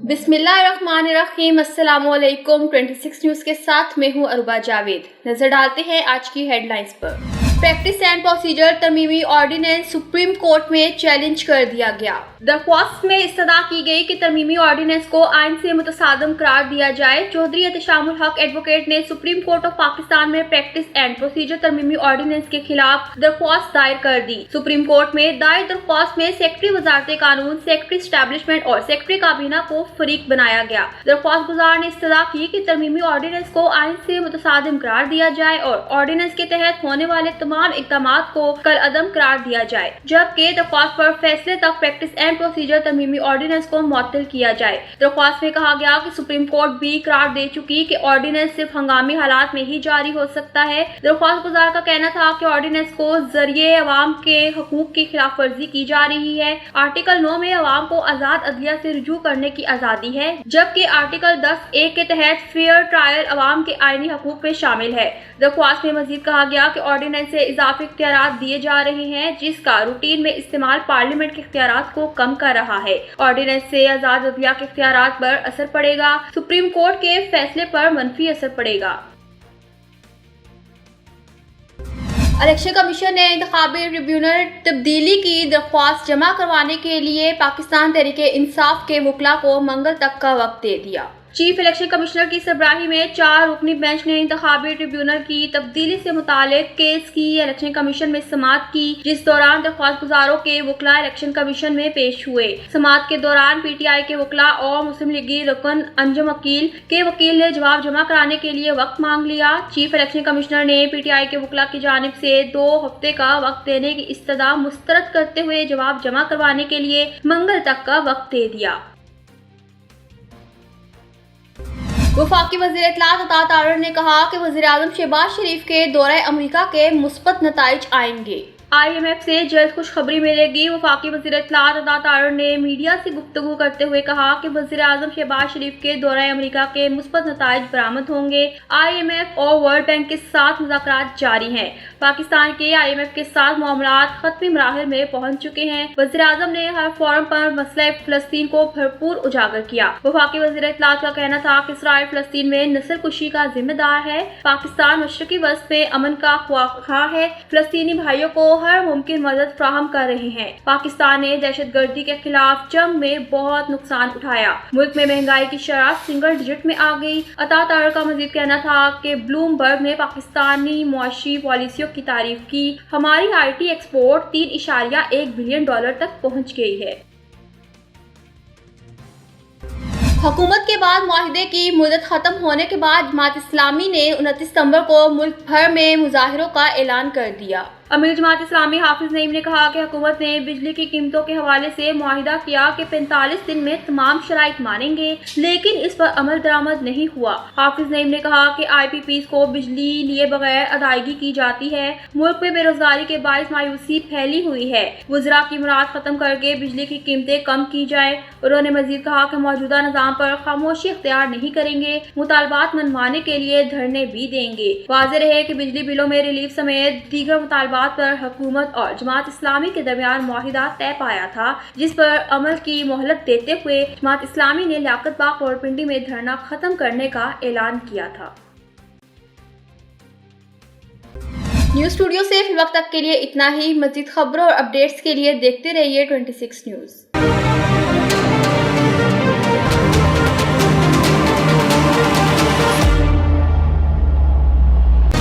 बिस्मिल्लाहिर्रहमानिर्रहीम। अस्सलाम वालेकुम। 26 न्यूज़ के साथ मैं हूं अरुबा जावेद। नजर डालते हैं आज की हेडलाइंस पर। प्रैक्टिस एंड प्रोसीजर तरमीमी ऑर्डिनेंस सुप्रीम कोर्ट में चैलेंज कर दिया गया। दरख्वास्त में इस्तदा की गई कि तरमीमी ऑर्डिनेंस को आइन से मुतसादम करार दिया जाए। चौधरी एहतशामुल हक एडवोकेट ने सुप्रीम कोर्ट ऑफ पाकिस्तान में प्रैक्टिस एंड प्रोसीजर तरमीमी ऑर्डिनेंस के खिलाफ दरख्वास्त दायर कर दी। सुप्रीम कोर्ट में दायर दरख्वास्त में सेक्रेटरी वजारत कानून, सेक्रेटरी एस्टैब्लिशमेंट और सेक्रेटरी काबीना को फरीक बनाया गया। दरख्वास्त गुजार ने इस्तदा की कि तरमीमी ऑर्डिनेंस को आइन से मुतसादिम करार दिया जाए और ऑर्डिनेंस के तहत होने वाले तमाम इक़दामात को कल अदम करार दिया जाए, जबकि दरख्वास्त पर फैसले तक प्रैक्टिस एंड प्रोसीजर तरमीमी ऑर्डिनेंस को मुअत्तल किया जाए। दरख्वास्त में कहा गया कि सुप्रीम कोर्ट भी करार दे चुकी कि ऑर्डिनेंस सिर्फ हंगामी हालात में ही जारी हो सकता है। दरख्वास्त गुजार का कहना था कि ऑर्डिनेंस को जरिए अवाम के हकूक की खिलाफ वर्जी की जा रही है। आर्टिकल 9 में अवाम को आजाद अदलिया से रुजू करने की आजादी है, जबकि आर्टिकल 10(1) के तहत फेयर ट्रायल अवाम के आईनी हकूक में शामिल है। दरख्वास्त में मजीद कहा गया कि ऑर्डिनेंस से इजाफी इख्तियारात दिए जा रहे हैं, जिसका रूटीन में इस्तेमाल पार्लियामेंट के इख्तियारात को कम कर रहा है। ऑर्डिनेंस से आजाद अदलिया के इख्तियारात पर असर पड़ेगा। सुप्रीम कोर्ट के फैसले पर मनफी असर पड़ेगा। इलेक्शन कमीशन ने इंतखाबी ट्रिब्यूनल तब्दीली की दरख्वास्त जमा करवाने के लिए पाकिस्तान तहरीक-ए-इंसाफ के वकला को मंगल तक का वक्त दे दिया। चीफ इलेक्शन कमिश्नर की सरबराही में 4 रुकनी बेंच ने इंतखाबी ट्रिब्यूनल की तब्दीली से मुतालिक केस की इलेक्शन कमीशन में समाअत की, जिस दौरान दरख्वास्त गुजारों के वकला इलेक्शन कमीशन में पेश हुए। समाअत के दौरान PTI के वकला और मुस्लिम लीगी रुकन अंजुम वकील के वकील ने जवाब जमा कराने के लिए वक्त मांग लिया। चीफ इलेक्शन कमिश्नर ने PTI के वकला की जानिब से 2 हफ्ते का वक्त देने की इस्तदा मुस्तरद करते हुए जवाब जमा करवाने के लिए मंगल तक का वक्त दे दिया। वफाकी वज़ीर इत्तलात अता तारड़ ने कहा कि वज़ीर-ए-आज़म शहबाज शरीफ के दौरे अमेरिका के मुस्बत नताइज आएंगे। IMF से जल्द खुशखबरी मिलेगी। वफाकी वज़ीर इत्तलात अता तारड़ ने मीडिया से गुफ्तगू करते हुए कहा कि वज़ीर-ए-आज़म शहबाज शरीफ के दौरे अमेरिका के मुस्बत नताइज बरामद होंगे। IMF और वर्ल्ड बैंक के साथ मुज़ाकरात जारी हैं। पाकिस्तान के IMF के साथ मामलात खत्मी मराहिल में पहुंच चुके हैं। वज़ीर-ए-आज़म ने हर फोरम पर मसला फ़लस्तीन को भरपूर उजागर किया। वफाकी वज़ीर इत्तलात का कहना था कि इसराइल फ़लस्तीन में नस्ल कुशी का जिम्मेदार है। पाकिस्तान मशरक़ी वस्त में अमन का ख्वाह है। फ़लस्तीनी भाइयों को हर मुमकिन मदद फराहम कर रहे हैं। पाकिस्तान ने दहशतगर्दी के खिलाफ जंग में बहुत नुकसान उठाया। मुल्क में महंगाई की शरह सिंगल डिजिट में आ गई। अता तारड़ का मजीद कहना था कि ब्लूमबर्ग ने पाकिस्तानी मुआशी पॉलिसियों की तारीफ की। हमारी IT एक्सपोर्ट $3.1 बिलियन तक पहुँच गई है। हुकूमत के बाद मुआहिदे की मुद्दत खत्म होने के बाद जमात इस्लामी ने 29 सितंबर को मुल्क भर में मुजाहिरों का ऐलान कर दिया। अमीर जमात इस्लामी हाफिज नईम ने कहा कि हुकूमत ने बिजली की कीमतों के हवाले से मुआहिदा किया कि 45 दिन में तमाम शराइत मानेंगे, लेकिन इस पर अमल दरामद नहीं हुआ। हाफिज नईम ने कहा कि IPPs को बिजली लिए बगैर अदायगी की जाती है। मुल्क में बेरोजगारी के बायस मायूसी फैली हुई है। वज़रा की मुराद खत्म करके बिजली की कीमतें कम की जाए। उन्होंने मजीद कहा कि मौजूदा निज़ाम पर खामोशी इख्तियार नहीं करेंगे, मुतालबात मनवाने के लिए धरने भी देंगे। वाज़ेह रहे कि बिजली बिलों में रिलीफ समेत दीगर मुतालबात पर हुकूमत और जमात इस्लामी के दरमियान मुआहिदा तय पाया था, जिस पर अमल की मोहलत देते हुए जमात इस्लामी ने लियाकत बाग रावलपिंडी में धरना खत्म करने का ऐलान किया था। न्यूज़ स्टूडियो से फिल वक्त तक के लिए इतना ही। मज़ीद खबरों और अपडेट्स के लिए देखते रहिए 26 न्यूज़।